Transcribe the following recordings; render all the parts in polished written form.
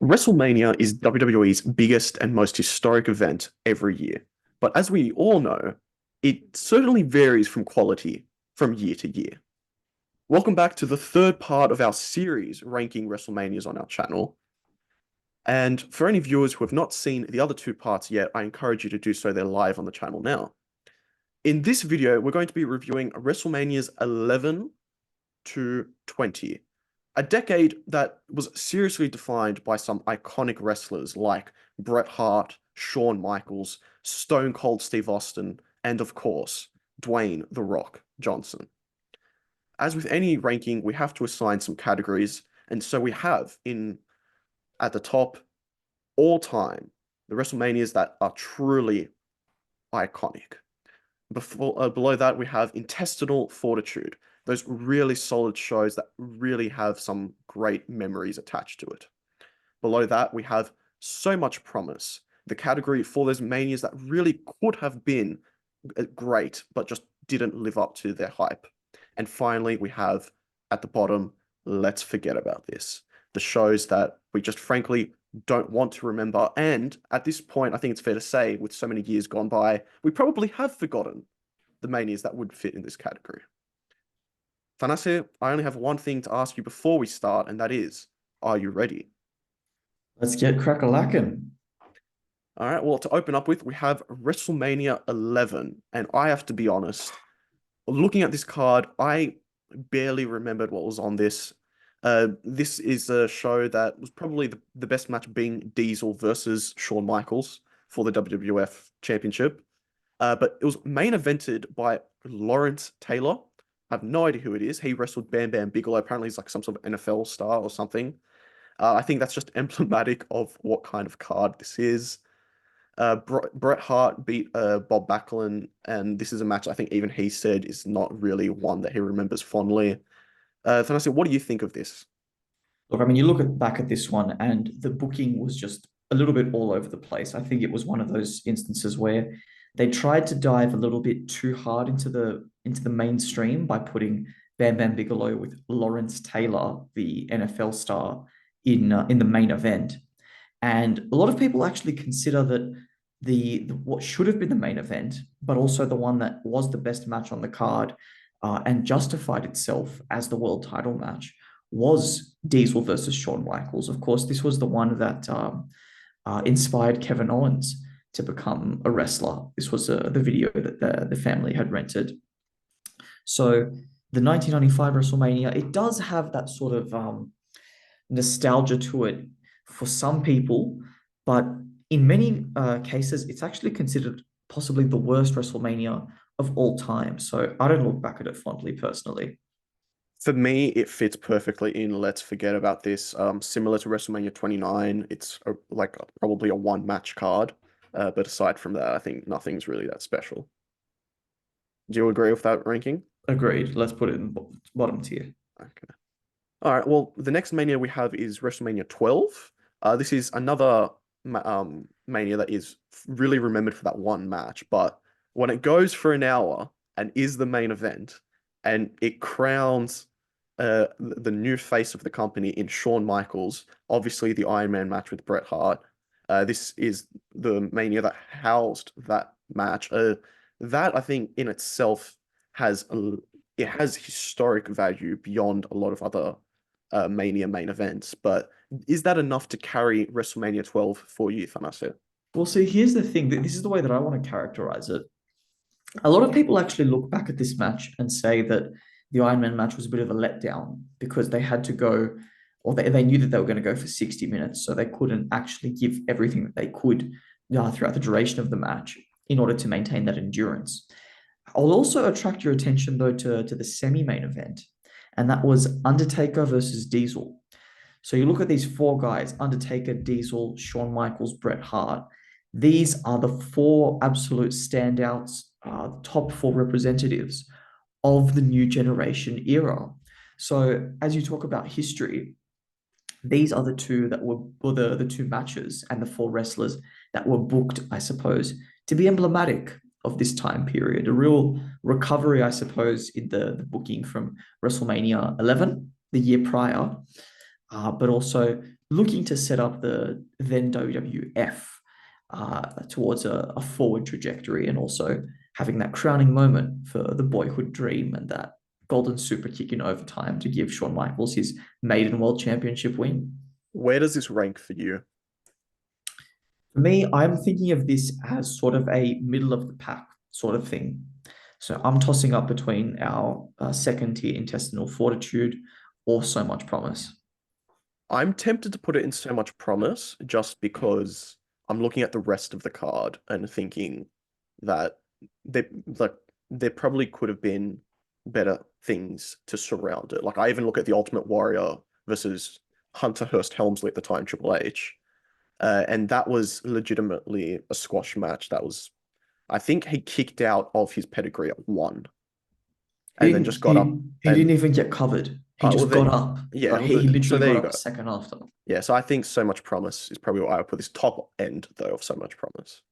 WrestleMania is WWE's biggest and most historic event every year. But as we all know, it certainly varies from quality from year to year. Welcome back to the third part of our series ranking WrestleManias on our channel. And for any viewers who have not seen the other two parts yet, I encourage you to do so. They're live on the channel now. In this video, we're going to be reviewing WrestleManias 11 to 20, a decade that was seriously defined by some iconic wrestlers like Bret Hart, Shawn Michaels, Stone Cold Steve Austin, and of course, Dwayne "The Rock" Johnson. As with any ranking, we have to assign some categories, and so we have at the top all time the WrestleManias that are truly iconic. Below that, we have intestinal fortitude, those really solid shows that really have some great memories attached to it. Below that, we have so much promise, the category for those manias that really could have been great, but just didn't live up to their hype. And finally, we have at the bottom, let's forget about this, the shows that we just frankly don't want to remember. And at this point, I think it's fair to say, with so many years gone by, we probably have forgotten the manias that would fit in this category. Thanase, I only have one thing to ask you before we start, and that is, are you ready? Let's get crack-a-lackin'. All right, well, to open up with, we have WrestleMania 11, and I have to be honest, looking at this card, I barely remembered what was on this. This is a show that was probably the best match being Diesel versus Shawn Michaels for the WWF Championship. But it was main evented by Lawrence Taylor. I have no idea who it is. He wrestled Bam Bam Bigelow. Apparently, he's like some sort of NFL star or something. I think that's just emblematic of what kind of card this is. Bret Hart beat Bob Backlund, and this is a match I think even he said is not really one that he remembers fondly. Thanasi, what do you think of this? Look, I mean, you look back at this one, and the booking was just a little bit all over the place. I think it was one of those instances where they tried to dive a little bit too hard into the mainstream by putting Bam Bam Bigelow with Lawrence Taylor, the NFL star, in the main event. And a lot of people actually consider that the what should have been the main event, but also the one that was the best match on the card, and justified itself as the world title match, was Diesel versus Shawn Michaels. Of course, this was the one that inspired Kevin Owens to become a wrestler. This was the video that the family had rented. So the 1995 WrestleMania, it does have that sort of nostalgia to it for some people, but in many cases, it's actually considered possibly the worst WrestleMania of all time. So I don't look back at it fondly personally. For me, it fits perfectly in Let's Forget About This. Similar to WrestleMania 29, it's probably a one match card. But aside from that, I think nothing's really that special. Do you agree with that ranking? Agreed. Let's put it in bottom tier. Okay. All right. Well, the next Mania we have is WrestleMania 12. This is another Mania that is really remembered for that one match. But when it goes for an hour and is the main event, and it crowns the new face of the company in Shawn Michaels, obviously the Iron Man match with Bret Hart. This is the Mania that housed that match. That I think in itself has it has historic value beyond a lot of other Mania main events. But is that enough to carry WrestleMania 12 for you, Thanase? Well, see, here's the thing. This is the way that I want to characterize it. A lot of people actually look back at this match and say that the Iron Man match was a bit of a letdown because they had to go, or they knew that they were going to go for 60 minutes, so they couldn't actually give everything that they could throughout the duration of the match in order to maintain that endurance. I'll also attract your attention, though, to the semi-main event, and that was Undertaker versus Diesel. So you look at these four guys: Undertaker, Diesel, Shawn Michaels, Bret Hart. These are the four absolute standouts, top four representatives of the new generation era. So as you talk about history, these are the two that were the two matches and the four wrestlers that were booked, I suppose, to be emblematic of this time period. A real recovery, I suppose, in the booking from WrestleMania 11, the year prior. but also looking to set up the then WWF towards a forward trajectory, and also having that crowning moment for the boyhood dream and that golden super kick in overtime to give Shawn Michaels his maiden world championship win. Where does this rank for you? For me, I'm thinking of this as sort of a middle of the pack sort of thing. So I'm tossing up between our second tier intestinal fortitude or so much promise. I'm tempted to put it in so much promise just because I'm looking at the rest of the card and thinking that they like there probably could have been better things to surround it. Like I even look at the Ultimate Warrior versus Hunter Hearst Helmsley at the time, Triple H, and that was legitimately a squash match. That was, I think he kicked out of his pedigree at one, He and then didn't just got up he didn't and even get covered. He well, just got up. yeah, He so literally there got you up a go. second after. Yeah, so I think So Much Promise is probably what I would put this top end though of So Much Promise.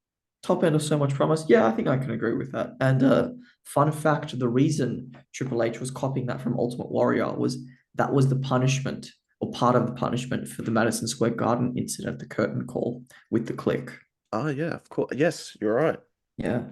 Top end of so much promise. Yeah, I think I can agree with that. And fun fact, the reason Triple H was copying that from Ultimate Warrior was that was the punishment or part of the punishment for the Madison Square Garden incident, the curtain call with the click. Ah, yeah, of course. Yes, you're right. Yeah.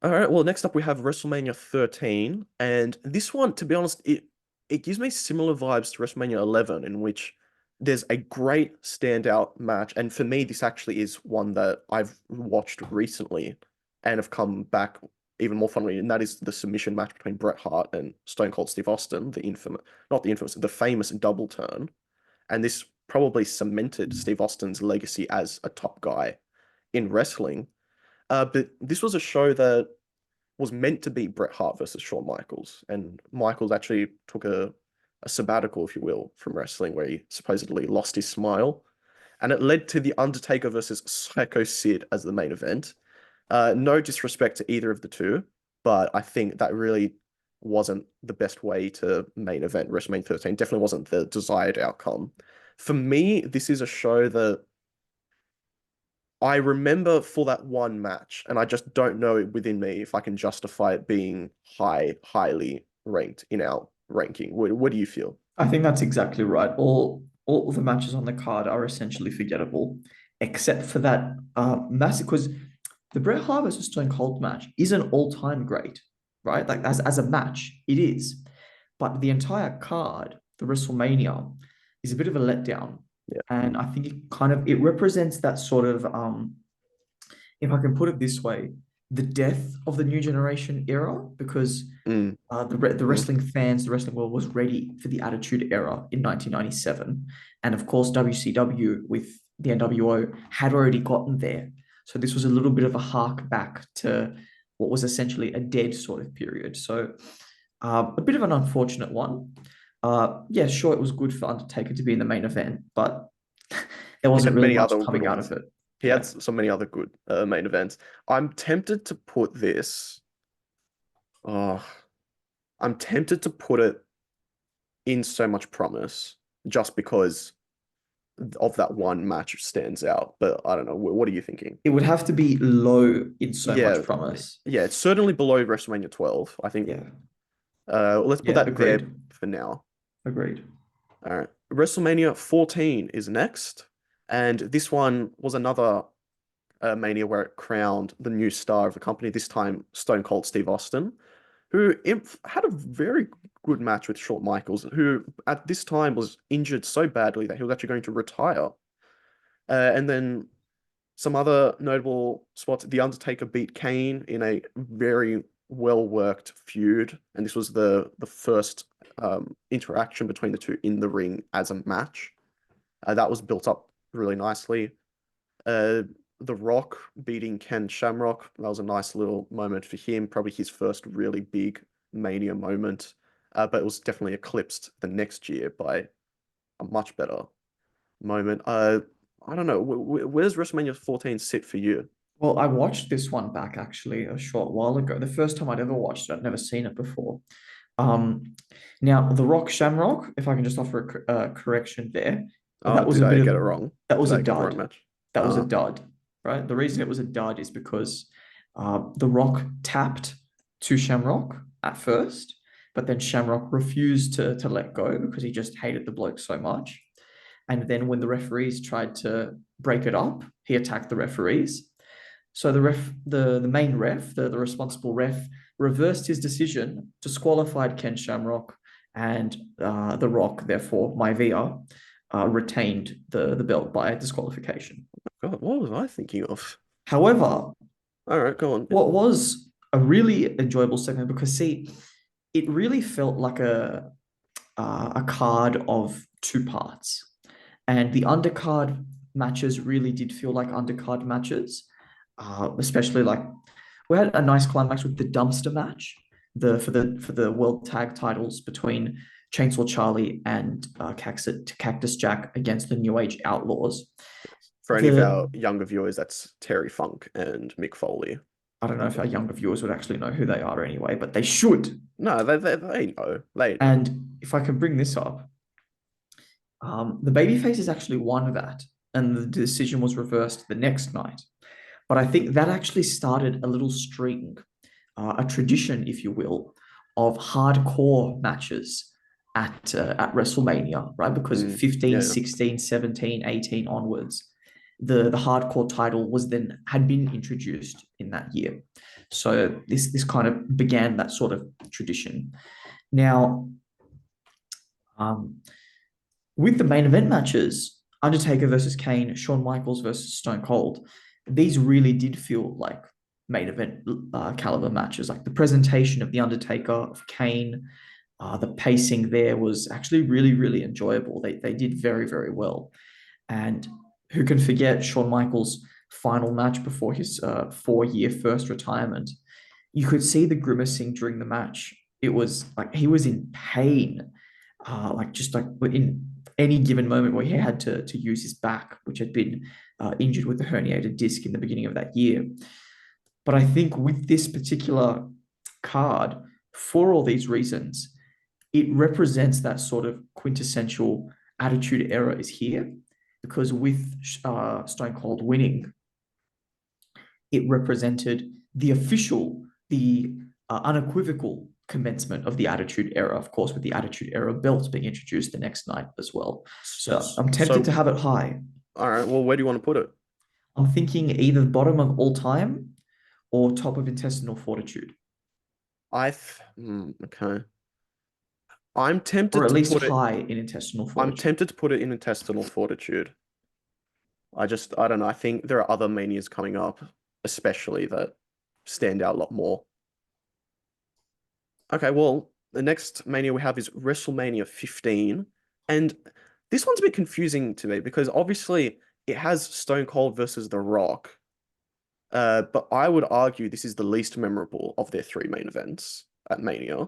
All right. Well, next up we have WrestleMania 13, and this one, to be honest, it gives me similar vibes to WrestleMania 11, in which there's a great standout match, and for me, this actually is one that I've watched recently and have come back even more fondly, and that is the submission match between Bret Hart and Stone Cold Steve Austin, the infamous, not the infamous, the famous double turn, and this probably cemented Steve Austin's legacy as a top guy in wrestling. But this was a show that was meant to be Bret Hart versus Shawn Michaels, and Michaels actually took a sabbatical, if you will, from wrestling, where he supposedly lost his smile, and it led to The Undertaker versus Psycho Sid as the main event. No disrespect to either of the two, but I think that really wasn't the best way to main event WrestleMania 13. Definitely wasn't the desired outcome. For me, this is a show that I remember for that one match, and I just don't know within me if I can justify it being highly ranked in our ranking. What do you feel? I think that's exactly right. All the matches on the card are essentially forgettable, except for that massive, because the Bret Hart versus Stone Cold match is an all-time great, right? Like as a match, it is. But the entire card, the WrestleMania, is a bit of a letdown. Yeah. And I think it represents that sort of if I can put it this way, the death of the new generation era, because Mm, the mm. wrestling fans, the wrestling world was ready for the Attitude Era in 1997. And of course, WCW with the NWO had already gotten there. So this was a little bit of a hark back to what was essentially a dead sort of period. So a bit of an unfortunate one. Yeah, sure, it was good for Undertaker to be in the main event, but there He wasn't had really many much other good coming out ones. of it. He had Yeah. so many other good main events. I'm tempted to put this. Oh, I'm tempted to put it in So Much Promise just because of that one match stands out. But I don't know. What are you thinking? It would have to be low in so much Yeah, promise. yeah, it's certainly below WrestleMania 12. I think Yeah. let's put Yeah, that there agreed. for now. Agreed. All right. WrestleMania 14 is next, and this one was another Mania where it crowned the new star of the company, this time Stone Cold Steve Austin, who had a very good match with Shawn Michaels, who at this time was injured so badly that he was actually going to retire. And then some other notable spots. The Undertaker beat Kane in a very well worked feud, and this was the first interaction between the two in the ring as a match. That was built up really nicely. Uh, The Rock beating Ken Shamrock, that was a nice little moment for him. Probably his first really big Mania moment, but it was definitely eclipsed the next year by a much better moment. I don't know. Where's WrestleMania 14 sit for you? Well, I watched this one back actually a short while ago. The first time I'd ever watched it, I'd never seen it before. Um, Now The Rock Shamrock, if I can just offer a correction there, Oh, that was did a I bit get of it wrong? that Did was a I get the wrong dud. match? That was a Uh, dud, right? The reason it was a dud is because The Rock tapped to Shamrock at first, but then Shamrock refused to let go because he just hated the bloke so much. And then when the referees tried to break it up, he attacked the referees. So the main ref, the responsible ref, reversed his decision, disqualified Ken Shamrock, and The Rock, therefore Maivia, retained the belt by disqualification. God, what was I thinking of? However, All right, go on. what was a really enjoyable segment, because see, it really felt like a card of two parts, and the undercard matches really did feel like undercard matches, especially like we had a nice climax with the dumpster match, the world tag titles between Chainsaw Charlie and Cactus Jack against the New Age Outlaws. For any of The our younger viewers, that's Terry Funk and Mick Foley. I don't know if our younger viewers would actually know who they are anyway, but they should. No, they know. They know. And if I can bring this up, the babyfaces actually won that, and the decision was reversed the next night. But I think that actually started a little string, a tradition, if you will, of hardcore matches at WrestleMania, right? Because Mm, 15, yeah. 16, 17, 18 onwards, the hardcore title was then had been introduced in that year. So this kind of began that sort of tradition. Now, um, with the main event matches, Undertaker versus Kane, Shawn Michaels versus Stone Cold, these really did feel like main event caliber matches. Like the presentation of the Undertaker, of Kane, the pacing there was actually really, really enjoyable. They did very, very well. And who can forget Shawn Michaels' final match before his 4-year first retirement? You could see the grimacing during the match. It was like he was in pain, like just like in any given moment where he had to use his back, which had been injured with the herniated disc in the beginning of that year. But I think with this particular card, for all these reasons, it represents that sort of quintessential attitude era is here, because with Stone Cold winning, it represented the official, the unequivocal commencement of the Attitude Era, of course, with the Attitude Era belt being introduced the next night as well. So I'm tempted to So, have it high. all right. Well, where do you want to put it? I'm thinking either bottom of all time or top of intestinal fortitude, Okay. I'm or tempted at to least put it. high in intestinal I'm fortitude. tempted to put it in intestinal fortitude. I don't know. I think there are other manias coming up, especially that stand out a lot more. Okay, well, the next mania we have is WrestleMania 15. And this one's a bit confusing to me because obviously it has Stone Cold versus The Rock. But I would argue this is the least memorable of their three main events at Mania.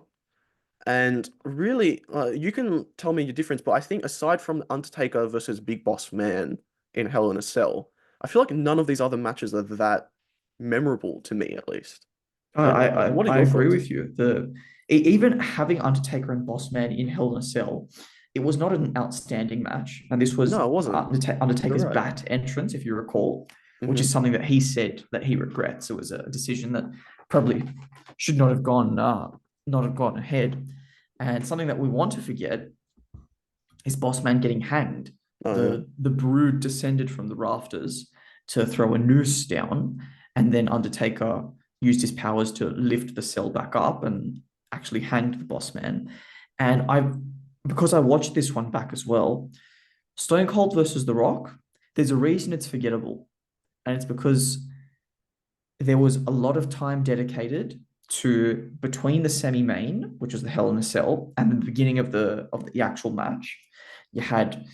And really, you can tell me your difference, but I think aside from Undertaker versus Big Boss Man in Hell in a Cell, I feel like none of these other matches are that memorable to me, at least. What are I your agree thoughts? with you. Even having Undertaker and Boss Man in Hell in a Cell, it was not an outstanding match, and this No, was it wasn't. You're Undertaker's right. bat entrance, if you recall, which is Hmm. something that he said that he regrets. It was a decision that probably should not have gone ahead, and something that we want to forget is Boss Man getting hanged. Oh yeah. The Brood descended from the rafters to throw a noose down, and then Undertaker used his powers to lift the cell back up and actually hanged the Boss Man. And because I watched this one back as well, Stone Cold versus The Rock, there's a reason it's forgettable, and it's because there was a lot of time dedicated to between the semi-main, which was the Hell in a Cell, and the beginning of the actual match. You had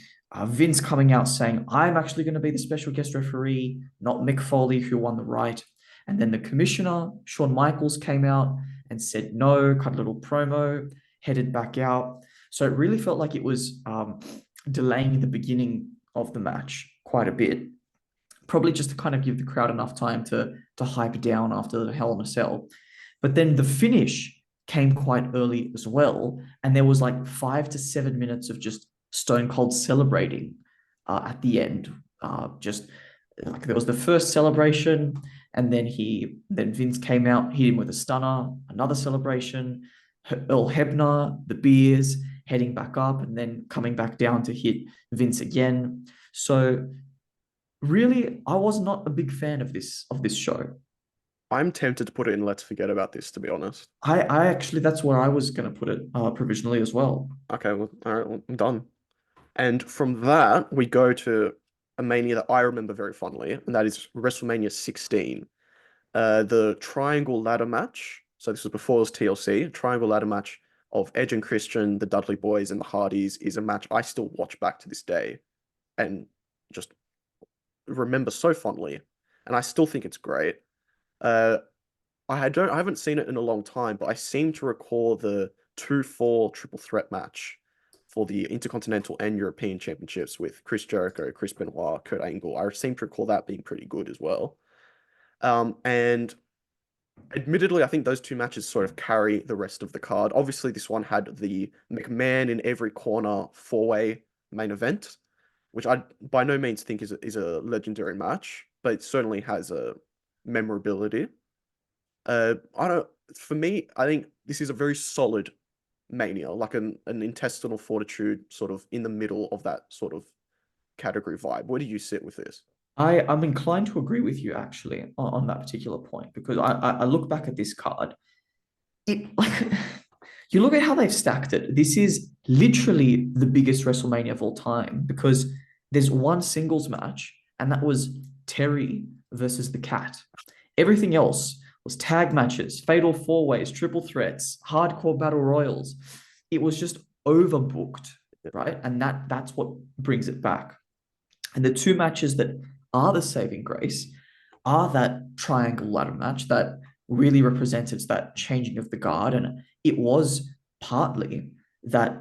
Vince coming out saying, "I'm actually going to be the special guest referee, not Mick Foley, who won the right." And then the commissioner, Shawn Michaels, came out and said no, cut a little promo, headed back out. So it really felt like it was delaying the beginning of the match quite a bit, probably just to kind of give the crowd enough time to hype down after the Hell in a Cell. But then the finish came quite early as well, and there was like 5 to 7 minutes of just Stone Cold celebrating at the end. Just like there was the first celebration, and then Vince came out, hit him with a stunner, another celebration, Earl Hebner, the Beers, heading back up and then coming back down to hit Vince again. So really, I was not a big fan of this show. I'm tempted to put it in Let's Forget About This, to be honest. I actually that's where I was going to put it provisionally as well. Okay, well, all right, well, I'm done. And from that, we go to a Mania that I remember very fondly, and that is WrestleMania 16. The triangle ladder match. So this was before it was TLC. Triangle ladder match of Edge and Christian, the Dudley Boys, and the Hardys is a match I still watch back to this day and just remember so fondly. And I still think it's great. Uh, I haven't seen it in a long time, but I seem to recall the 2-4 triple threat match for the Intercontinental and European Championships with Chris Jericho, Chris Benoit, Kurt Angle. I seem to recall that being pretty good as well. And admittedly, I think those two matches sort of carry the rest of the card. Obviously, this one had the McMahon in every corner four-way main event, which I by no means think is a legendary match, but it certainly has a memorability. I don't. For me, I think this is a very solid Mania, like an intestinal fortitude, sort of in the middle of that sort of category vibe. Where do you sit with this? I'm inclined to agree with you actually on that particular point because I look back at this card. It like you look at how they've stacked it. This is literally the biggest WrestleMania of all time because there's one singles match, and that was Terry versus the Cat. Everything else was tag matches, fatal four ways, triple threats, hardcore battle royals. It was just overbooked, right? And that's what brings it back. And the two matches that are the saving grace are that triangle ladder match that really represented that changing of the guard. And it was partly that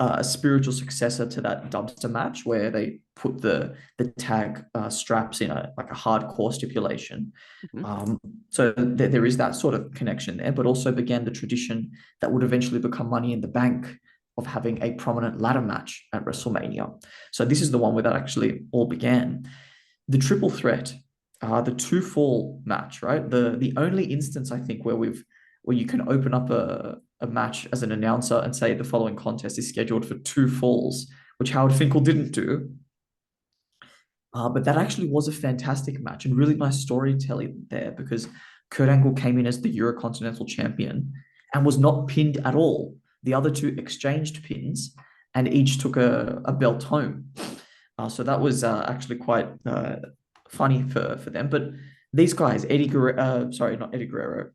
a spiritual successor to that dumpster match where they put the tag straps in a like a hardcore stipulation. Mhm. So there is that sort of connection there, but also began the tradition that would eventually become Money in the Bank of having a prominent ladder match at WrestleMania. So this is the one where that actually all began. The triple threat, the two fall match, right? The only instance I think where you can open up a match as an announcer and say the following contest is scheduled for two falls, which Howard Finkel didn't do. But that actually was a fantastic match and really nice storytelling there because Kurt Angle came in as the Eurocontinental champion and was not pinned at all. The other two exchanged pins and each took a belt home. So that was actually quite funny for them. But these guys, Eddie Guerrero, sorry, not Eddie Guerrero,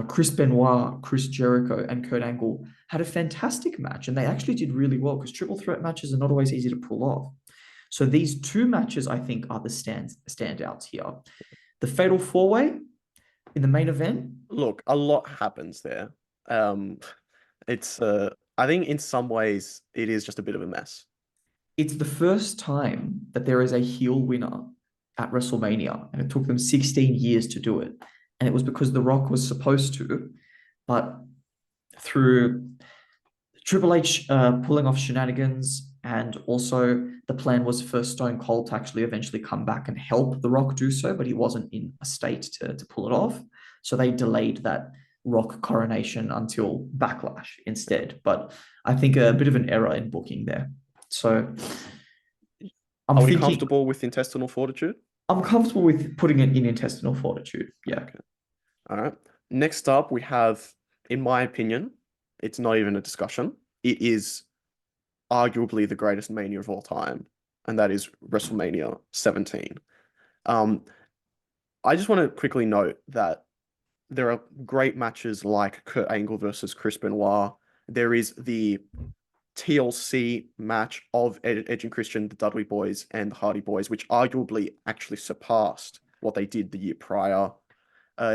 Chris Benoit, Chris Jericho, and Kurt Angle had a fantastic match, and they actually did really well because triple threat matches are not always easy to pull off. So these two matches, I think, are the standouts here. The Fatal Four Way in the main event. Look, a lot happens there. Um, it's I think in some ways it is just a bit of a mess. It's the first time that there is a heel winner at WrestleMania, and it took them 16 years to do it. And it was because The Rock was supposed to, but through Triple H pulling off shenanigans, and also the plan was for Stone Cold to actually eventually come back and help The Rock do so, but he wasn't in a state to pull it off. So they delayed that Rock coronation until Backlash instead. But I think a bit of an error in booking there. So I'm Are we thinking comfortable with intestinal fortitude? I'm comfortable with putting it in intestinal fortitude. Yeah. Okay. All right. Next up, we have, in my opinion, it's not even a discussion. It is arguably the greatest Mania of all time, and that is WrestleMania 17. Um, I just want to quickly note that there are great matches like Kurt Angle versus Chris Benoit. There is the TLC match of Edge and Christian, the Dudley Boys, and the Hardy Boys, which arguably actually surpassed what they did the year prior.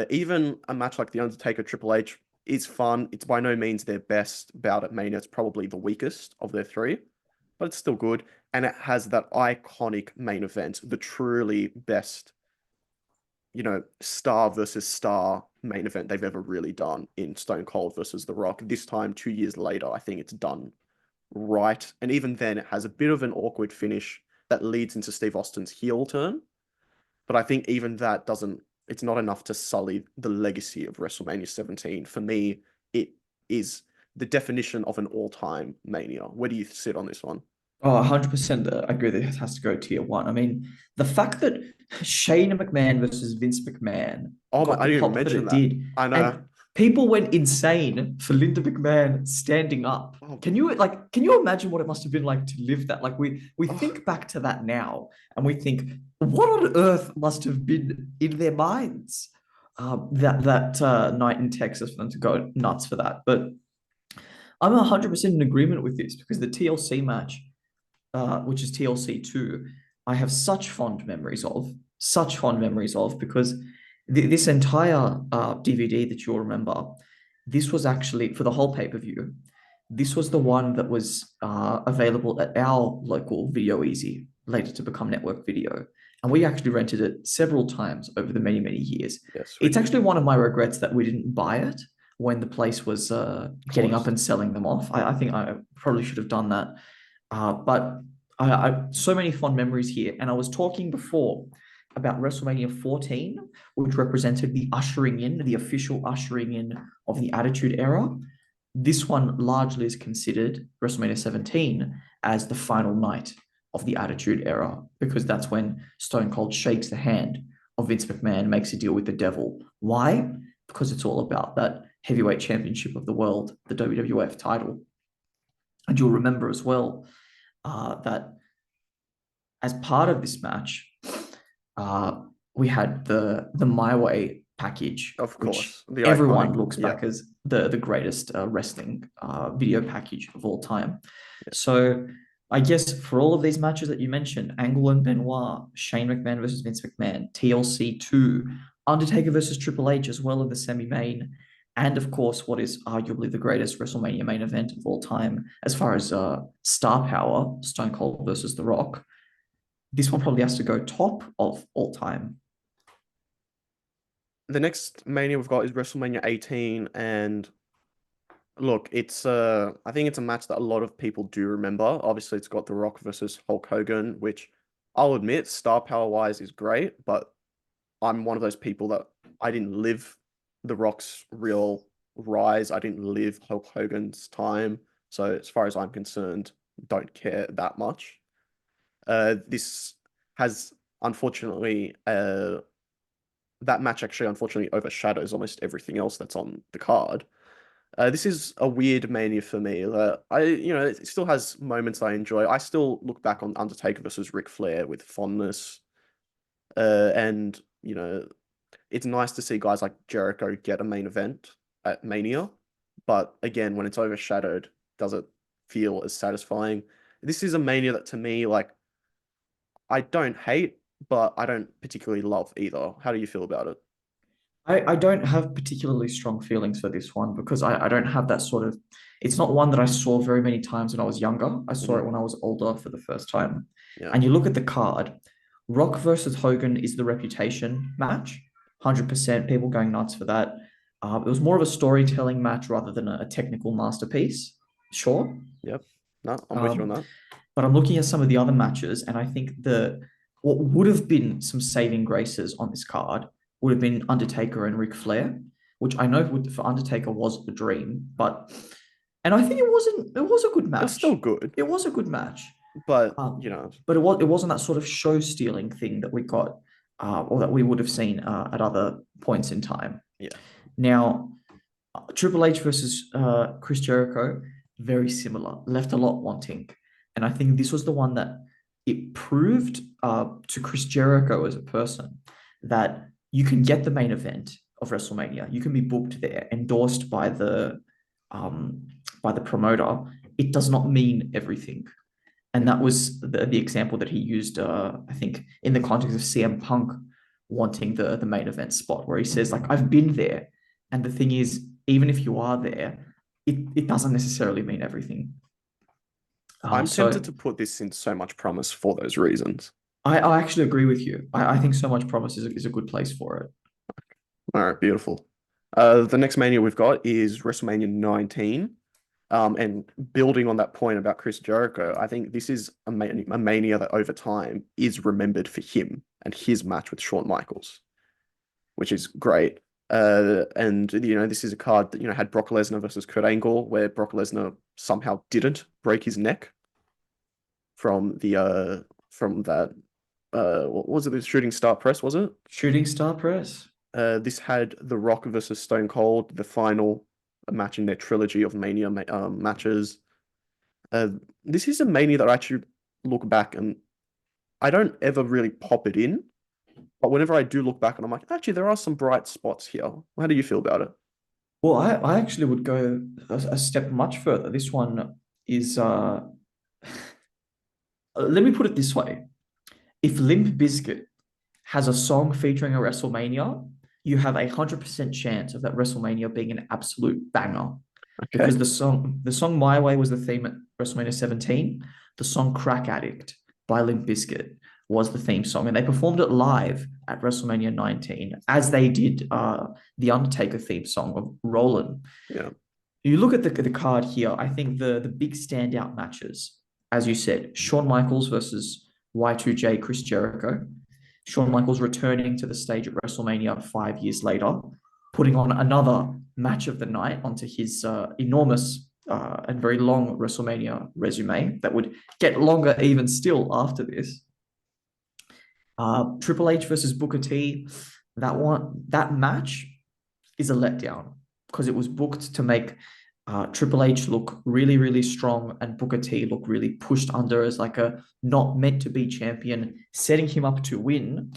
Even a match like The Undertaker Triple H is fun. It's by no means their best bout at Mania. It's probably the weakest of their three, but it's still good. And it has that iconic main event, the truly best, star versus star main event they've ever really done in Stone Cold versus The Rock. This time, 2 years later, I think it's done right. And even then, it has a bit of an awkward finish that leads into Steve Austin's heel turn. But I think even that doesn't it's not enough to sully the legacy of WrestleMania 17. For me, it is the definition of an all-time Mania. Where do you sit on this one? Oh, 100% agree that it has to go tier one. I mean, the fact that Shane McMahon versus Vince McMahon Oh my, got I the didn't even pop that mention it that. did, I know. and people went insane for Linda McMahon standing up. Oh, Can you imagine what it must have been like to live that? Like we oh, think back to that now and we think, what on earth must have been in their minds that night in Texas for them to go nuts for that. But I'm 100% in agreement with this because the TLC match which is TLC 2, I have such fond memories of, because this entire DVD that you'll remember, this was actually for the whole pay-per-view. This was the one that was available at our local Video Easy, later to become Network Video. And we actually rented it several times over the many, many years. yes, we It's did. actually one of my regrets that we didn't buy it when the place was getting up Closed. and selling them off. I think I probably should have done that. But I so many fond memories here. And I was talking before about WrestleMania 14, which represented the ushering in, the official ushering in of the Attitude Era. This one largely is considered WrestleMania 17 as the final night of the Attitude Era, because that's when Stone Cold shakes the hand of Vince McMahon, makes a deal with the devil. Why? Because it's all about that heavyweight championship of the world, the WWF title. And you'll remember as well that as part of this match, uh, we had the My Way package, Of which course, the iconic. everyone looks Yeah, back as the greatest wrestling video package of all time. yeah. So I guess for all of these matches that you mentioned, Angle and Benoit, Shane McMahon versus Vince McMahon, TLC 2, Undertaker versus Triple H as well in the semi-main, and of course, what is arguably the greatest WrestleMania main event of all time, as far as star power, Stone Cold versus The Rock. This one probably has to go top of all time. The next Mania we've got is WrestleMania 18, and look, I think it's a match that a lot of people do remember. Obviously, it's got The Rock versus Hulk Hogan, which I'll admit, star power wise is great, but I'm one of those people that I didn't live The Rock's real rise. I didn't live Hulk Hogan's time. So as far as I'm concerned, don't care that much. This has unfortunately that match actually unfortunately overshadows almost everything else that's on the card. This is a weird Mania for me. It still has moments I enjoy. I still look back on Undertaker versus Ric Flair with fondness. And it's nice to see guys like Jericho get a main event at Mania, but again, when it's overshadowed, does it feel as satisfying? This is a Mania that to me, like, I don't hate, but I don't particularly love either. How do you feel about it? I don't have particularly strong feelings for this one because I don't have that sort of. It's not one that I saw very many times when I was younger. I saw Hmm. it when I was older for the first time. Yeah. And you look at the card, Rock versus Hogan is the reputation match. 100% people going nuts for that. It was more of a storytelling match rather than a technical masterpiece. Sure. Yep. No, I'm with you on Um, that. but I'm looking at some of the other matches, and I think what would have been some saving graces on this card would have been Undertaker and Ric Flair, which I know for Undertaker was a dream, but and I think it was a good It's still match. good, It was a good match. but But it wasn't that sort of show stealing thing that we got or that we would have seen at other points in time. yeah. Now, Triple H versus Chris Jericho, very similar, left a lot wanting. And I think this was the one that it proved to Chris Jericho as a person that you can get the main event of WrestleMania. You can be booked there, endorsed um, by the promoter. It does not mean everything. And Yeah. that was the example that he used, I think, in the context of CM Punk wanting the main event spot, where he says, like, I've been there. And the thing is, even if you are there, it doesn't necessarily mean everything. I'm tempted So to put this in so much promise for those reasons. I actually agree with you. I think so much promise is a good place for it. All right, beautiful. The next Mania we've got is WrestleMania 19. And building on that point about Chris Jericho, I think this is a Mania that over time is remembered for him and his match with Shawn Michaels. which is great. And this is a card that had Brock Lesnar versus Kurt Angle, where Brock Lesnar somehow didn't break his neck from that what was it? The shooting star press, was it? Shooting star press. This had The Rock versus Stone Cold, the final match in their trilogy of Mania matches. Uh, this is a Mania that I actually look back and I don't ever really pop it in, but whenever I do look back and I'm like, actually, there are some bright spots here. How do you feel about it? Well, I actually would go a step much further. This one is let me put it this way. If Limp Bizkit has a song featuring a WrestleMania, you have 100% chance of that WrestleMania being an absolute banger. Okay. Because the song My Way was the theme at WrestleMania 17. The song Crack Addict by Limp Bizkit was the theme song, and they performed it live at WrestleMania 19, as they did the Undertaker theme song of Rollin'. Yeah. You look at the card here, I think the big standout matches, as you said, Shawn Michaels versus Y2J Chris Jericho. Shawn Michaels returning to the stage at WrestleMania 5 years later, putting on another match of the night onto his enormous and very long WrestleMania resume that would get longer even still after this. Triple H versus Booker T, that match is a letdown because it was booked to make Triple H look really, really strong and Booker T look really pushed under as like a not meant to be champion, setting him up to win.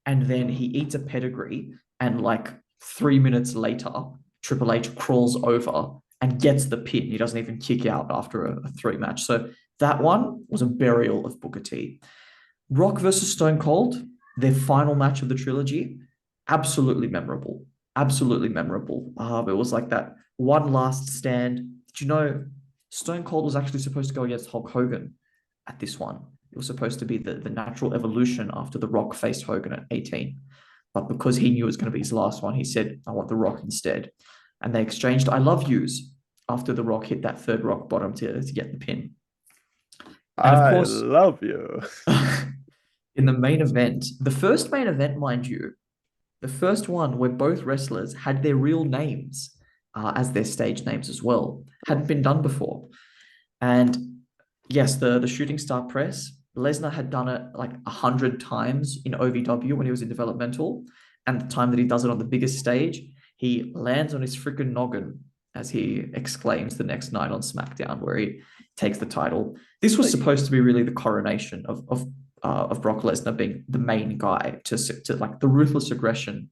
And then he eats a pedigree, and like 3 minutes later, Triple H crawls over and gets the pin. He doesn't even kick out after a three match. So that one was a burial of Booker T. Rock versus Stone Cold, their final match of the trilogy, absolutely memorable. Absolutely memorable. It was like that one last stand. Did you know Stone Cold was actually supposed to go against Hulk Hogan at this one? It was supposed to be the natural evolution after The Rock faced Hogan at 18. But because he knew it was going to be his last one, he said, I want The Rock instead. And they exchanged I love yous after The Rock hit that third rock bottom to get the pin. And of I course, love you. in the main event, the first main event, mind you, the first one where both wrestlers had their real names as their stage names as well, hadn't been done before. And yes, the shooting star press, Lesnar had done it like 100 times in OVW when he was in developmental. And the time that he does it on the biggest stage, he lands on his freaking noggin, as he exclaims the next night on SmackDown, where he takes the title. This was supposed to be really the coronation of Brock Lesnar being the main guy to like the ruthless aggression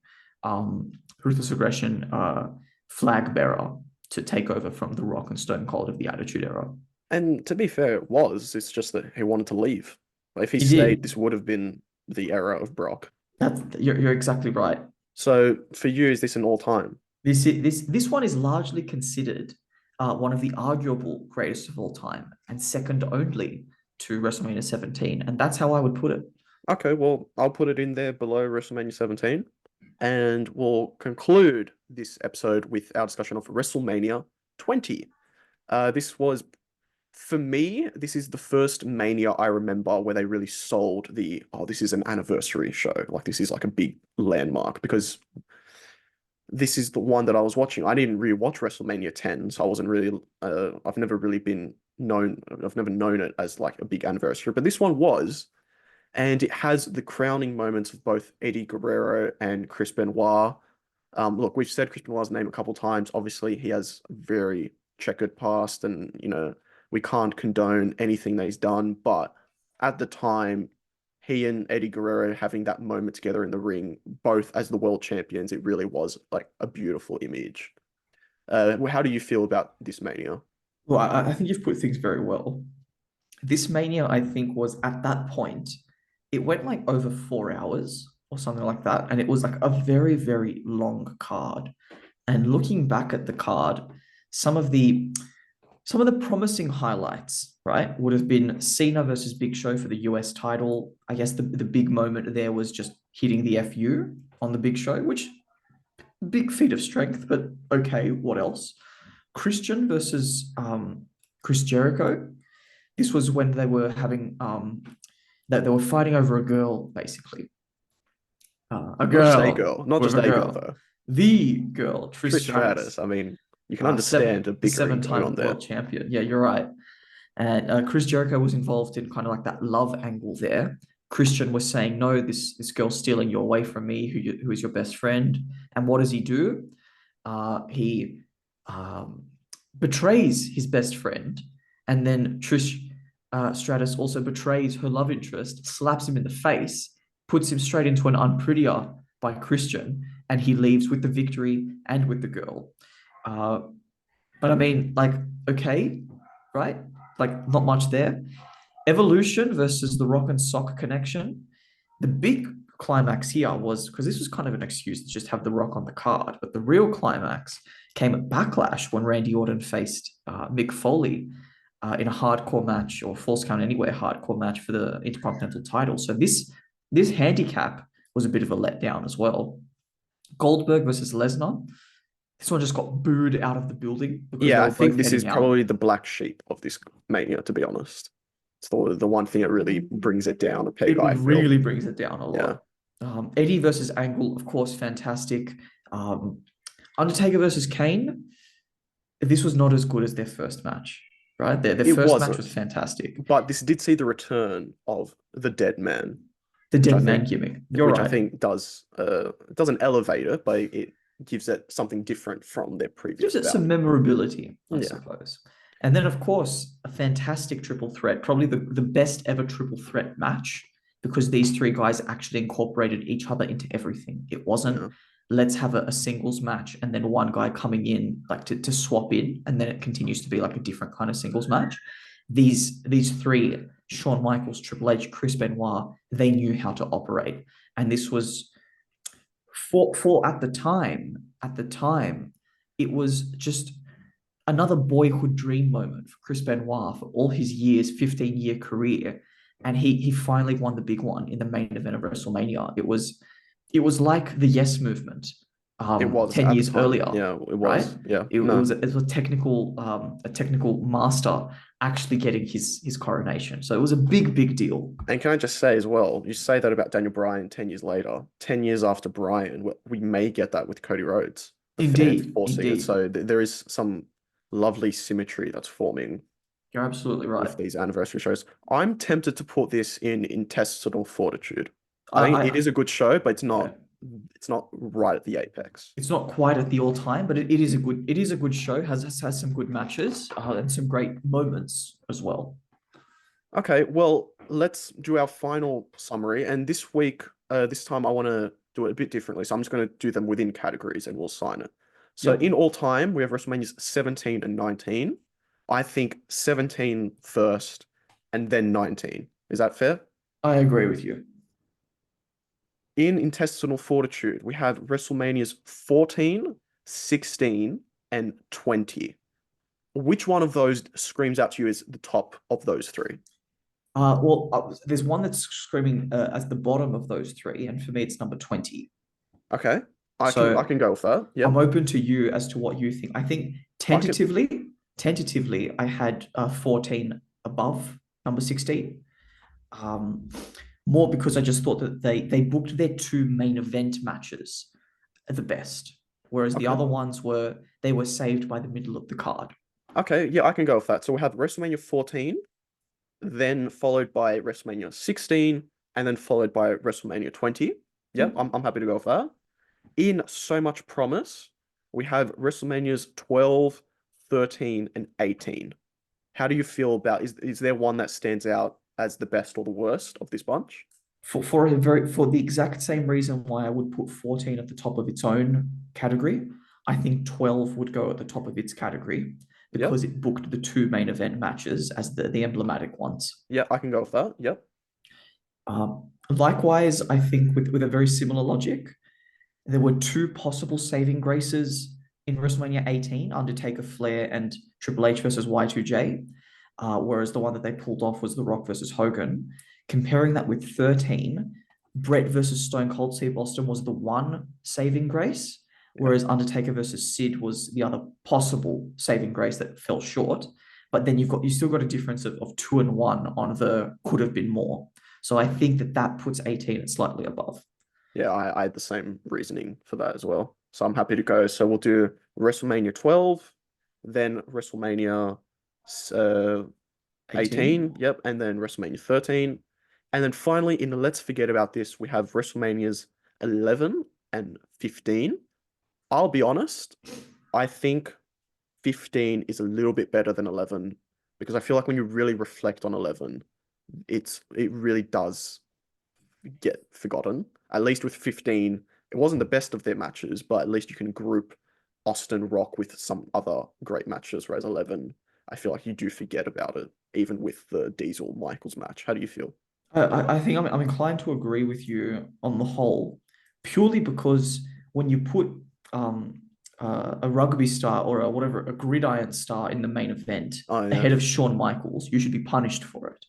flag bearer to take over from The Rock and Stone Cold of the Attitude Era. And to be fair, it was. It's just that he wanted to leave. Like, if he He stayed, did. this would have been the era of Brock. You're exactly right. So for you, is this an all-time? This one is largely considered one of the arguable greatest of all time and second only to WrestleMania 17, and that's how I would put it. Okay, well, I'll put it in there below WrestleMania 17. And we'll conclude this episode with our discussion of WrestleMania 20. This was, for me, this is the first Mania I remember where they really sold this is an anniversary show. Like, this is like a big landmark because this is the one that I was watching. I didn't really watch WrestleMania 10, so I wasn't really, I've never really been known, I've never known it as like a big anniversary, but this one was. And it has the crowning moments of both Eddie Guerrero and Chris Benoit. Look, we've said Chris Benoit's name a couple times. Obviously, he has a very checkered past, and we can't condone anything that he's done. But at the time, he and Eddie Guerrero having that moment together in the ring, both as the world champions, it really was like a beautiful image. How do you feel about this Mania? Well, I think you've put things very well. This Mania, I think, was at that point, it went like over 4 hours or something like that. And it was like a very, very long card. And looking back at the card, some of the some of the promising highlights, right, would have been Cena versus Big Show for the US title. I guess the big moment there was just hitting the FU on the Big Show, which big feat of strength, but okay, what else? Christian versus Chris Jericho. This was when they were having that they were fighting over a girl, basically. A Not just a girl girl, not with just a a girl girl. though. The girl, Trish Trish Stratus. Stratus, I mean, you can understand a the bickering going on seven-time there. world champion. Yeah, you're right. And Chris Jericho was involved in kind of like that love angle there. Christian was saying, "No, this girl's stealing you away from me, who is your best friend." And what does he do? He um, betrays his best friend, and then Trish Stratus also betrays her love interest, slaps him in the face, puts him straight into an unprettier by Christian, and he leaves with the victory and with the girl. Uh, but I mean, like, okay, right? Like, not much there. Evolution versus the Rock and Sock connection. The big climax here was because this was kind of an excuse to just have the Rock on the card, but the real climax came at Backlash when Randy Orton faced Mick Foley in a hardcore match or Falls Count Anywhere hardcore match for the Intercontinental title. So this handicap was a bit of a letdown as well. Goldberg versus Lesnar. This one just got booed out of the building because they Yeah, I were think both this is heading out. probably the black sheep of this Mania, to be honest. It's the one thing that really brings it down a peg, It I feel. really brings it down a Yeah. lot. Eddie versus Angle, of course, fantastic. Um, Undertaker versus Kane. This was not as good as their first match, right? Their It first match wasn't. was fantastic. But this did see the return of the dead man, The which I dead man think gimmick. You're which I right. think does it doesn't elevate it, but it gives it something different from their Gives previous it some bout. memorability, I Yeah. suppose. And then, of course, a fantastic triple threat, probably the best ever triple threat match because these three guys actually incorporated each other into everything. It wasn't Yeah. let's have a singles match and then one guy coming in like to swap in and then it continues to be like a different kind of singles match. These three, Shawn Michaels, Triple H, Chris Benoit, they knew how to operate. And this was for at the time, it was just another boyhood dream moment for Chris Benoit for all his years, 15-year career. And he finally won the big one in the main event of WrestleMania. It was like the Yes movement It was 10 at the years time. earlier, Yeah, it right? was. Yeah. It No. was a technical master actually getting his coronation. So it was a big deal. And can I just say as well, you say that about Daniel Bryan 10 years later, 10 years after Bryan, we may get that with Cody Rhodes, the fans Indeed, forcing it. indeed. So there is some lovely symmetry that's forming You're absolutely right. with these anniversary shows. I'm tempted to put this in intestinal fortitude. I I, think it I is a good show, but yeah. it's not right at the apex. It's not quite at the all time, but it is a good show. Has some good matches and some great moments as well. Okay, well, let's do our final summary. And this week, this time I want to do it a bit differently. So I'm just going to do them within categories and we'll sign it. So Yep, in all time, we have WrestleManias 17 and 19. I think 17 first and then 19. Is that fair? I agree with you. In intestinal fortitude, we have WrestleManias 14, 16, and 20. Which one of those screams out to you as the top of those three? There's one that's screaming as the bottom of those three, and for me, it's number 20. Okay, I So can go with that. I'm Yep. open to you as to what you think. I think I can. tentatively, I had 14 above number 16. Um, More because I just thought that they booked their two main event matches at the best, whereas the Okay. other ones were saved by the middle of the card. Okay, yeah, I can go with that. So we have WrestleMania 14, then followed by WrestleMania 16, and then followed by WrestleMania 20. Yep, Yep. I'm happy to go with that. In So Much Promise, we have WrestleManias 12, 13, and 18. How do you feel about is there one that stands out as the best or the worst of this bunch? For the exact same reason why I would put 14 at the top of its own category, I think 12 would go at the top of its category because Yep. it booked the two main event matches as the emblematic ones. Yeah, I can go with that. Yep. Likewise, I think with a very similar logic, there were two possible saving graces in WrestleMania 18, Undertaker, Flair, and Triple H versus Y2J, whereas the one that they pulled off was The Rock versus Hogan. Comparing that with 13, Brett versus Stone Cold Steve Austin was the one saving grace, Yep. whereas Undertaker versus Sid was the other possible saving grace that fell short. But then you still got a difference of 2 and 1 on the could have been more. So I think that puts 18 at slightly above. Yeah, I had the same reasoning for that as well. So I'm happy to go. So we'll do WrestleMania 12, then WrestleMania uh, 18. 18, yep, and then WrestleMania 13. And then finally, in the Let's Forget About This, we have WrestleManias 11 and 15. I'll be honest, I think 15 is a little bit better than 11 because I feel like when you really reflect on 11, it really does get forgotten. At least with 15, it wasn't the best of their matches, but at least you can group Austin Rock with some other great matches, whereas 11, I feel like you do forget about it, even with the Diesel Michaels match. How do you feel? I think I'm inclined to agree with you on the whole, purely because when you put um, a rugby star or a whatever, a gridiron star in the main event Oh, yeah. ahead of Shawn Michaels, you should be punished for it.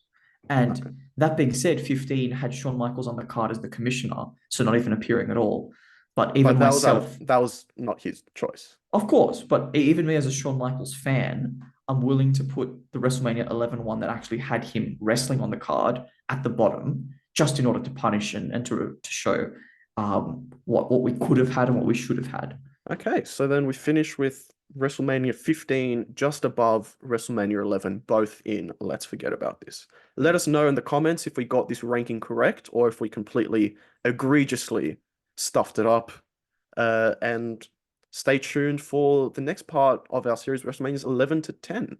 And Okay. that being said, 15 had Shawn Michaels on the card as the commissioner, so not even appearing at all. But even But myself, that was not his choice. of course, but even me as a Shawn Michaels fan, I'm willing to put the WrestleMania 11 one that actually had him wrestling on the card at the bottom, just in order to punish and to show what we could have had and what we should have had. Okay, so then we finish with WrestleMania 15 just above WrestleMania 11, both in Let's Forget About This. Let us know in the comments if we got this ranking correct or if we completely egregiously stuffed it up. And stay tuned for the next part of our series, WrestleManias 11 to 10.